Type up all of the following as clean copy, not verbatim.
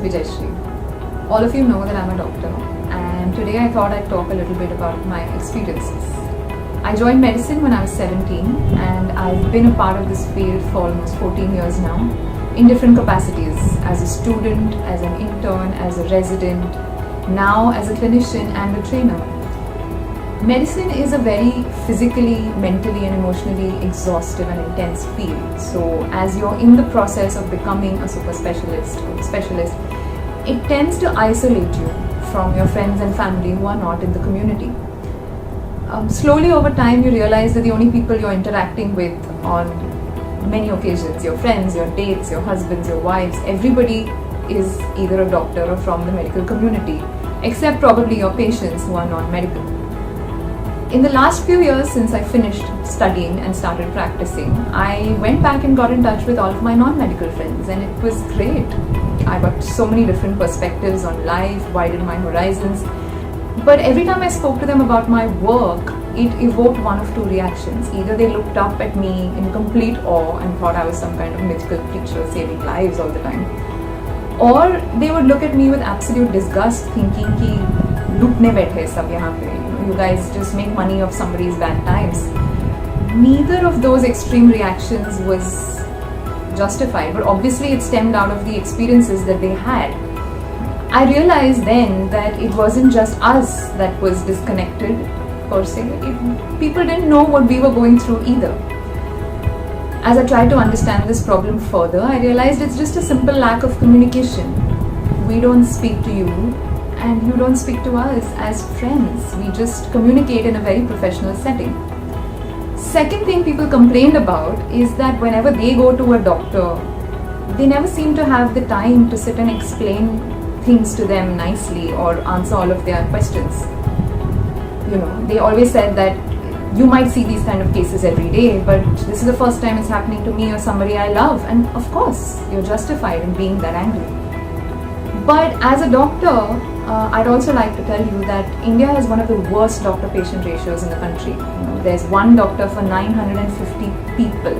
Vijayashree. All of you know that I'm a doctor, and today I thought I'd talk a little bit about my experiences. I joined medicine when I was 17, and I've been a part of this field for almost 14 years now, in different capacities, as a student, as an intern, as a resident, now as a clinician and a trainer. Medicine is a very physically, mentally and emotionally exhaustive and intense field. So as you're in the process of becoming a super specialist or specialist, it tends to isolate you from your friends and family who are not in the community. Slowly over time you realize that the only people you're interacting with on many occasions, your friends, your dates, your husbands, your wives, everybody is either a doctor or from the medical community, except probably your patients who are non-medical. In the last few years since I finished studying and started practicing, I went back and got in touch with all of my non-medical friends, and it was great. I got so many different perspectives on life, widened my horizons. But every time I spoke to them about my work, it evoked one of two reactions. Either they looked up at me in complete awe and thought I was some kind of mythical creature saving lives all the time, or they would look at me with absolute disgust, thinking ki lootne baithe sab yahan pe, you guys just make money of somebody's bad times. Neither of those extreme reactions was justified, but obviously it stemmed out of the experiences that they had. I realized then that it wasn't just us that was disconnected per se. People didn't know what we were going through either. As I tried to understand this problem further, I realized it's just a simple lack of communication. We don't speak to you and you don't speak to us as friends. We just communicate in a very professional setting. Second thing people complained about is that whenever they go to a doctor, they never seem to have the time to sit and explain things to them nicely or answer all of their questions. They always said that you might see these kind of cases every day, but this is the first time it's happening to me or somebody I love, and of course you're justified in being that angry. But as a doctor, I'd also like to tell you that India has one of the worst doctor-patient ratios in the country. There's one doctor for 950 people.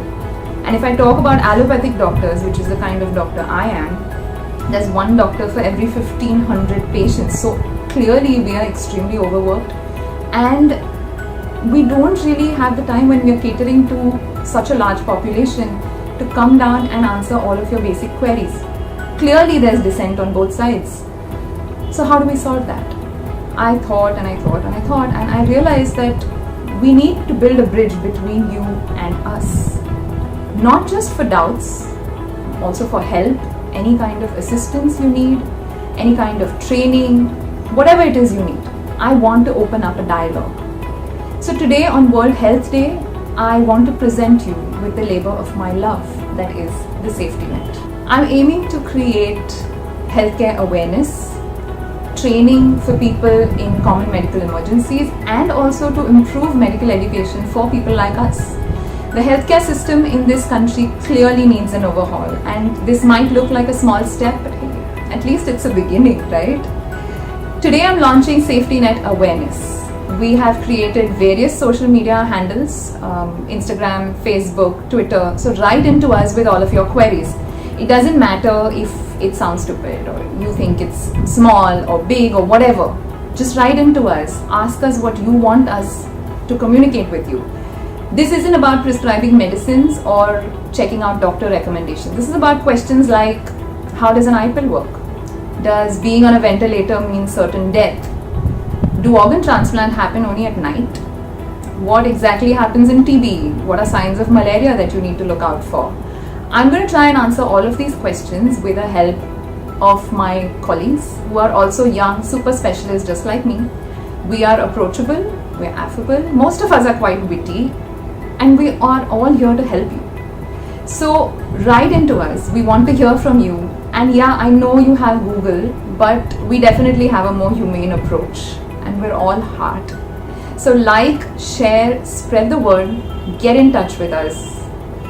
And if I talk about allopathic doctors, which is the kind of doctor I am, there's one doctor for every 1500 patients. So clearly we are extremely overworked, and we don't really have the time when we are catering to such a large population to come down and answer all of your basic queries. Clearly there's dissent on both sides. So how do we solve that? I thought and I realized that we need to build a bridge between you and us. Not just for doubts, also for help, any kind of assistance you need, any kind of training, whatever it is you need. I want to open up a dialogue. So today on World Health Day, I want to present you with the labor of my love, that is the safety net. I'm aiming to create healthcare awareness, training for people in common medical emergencies, and also to improve medical education for people like us. The healthcare system in this country clearly needs an overhaul, and this might look like a small step, but hey, at least it's a beginning, right? Today I'm launching Safety Net Awareness. We have created various social media handles, Instagram, Facebook, Twitter. So write into us with all of your queries. It doesn't matter if it sounds stupid or you think it's small or big or whatever. Just write into us. Ask us what you want us to communicate with you. This isn't about prescribing medicines or checking out doctor recommendations. This is about questions like, how does an eye pill work? Does being on a ventilator mean certain death? Do organ transplant happen only at night? What exactly happens in TB? What are signs of malaria that you need to look out for? I'm going to try and answer all of these questions with the help of my colleagues who are also young super specialists just like me. We are approachable, we're affable, most of us are quite witty, and we are all here to help you. So write into us. We want to hear from you. And yeah, I know you have Google, but we definitely have a more humane approach, and we're all heart. So like, share, spread the word, get in touch with us.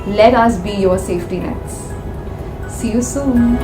Let us be your safety nets. See you soon.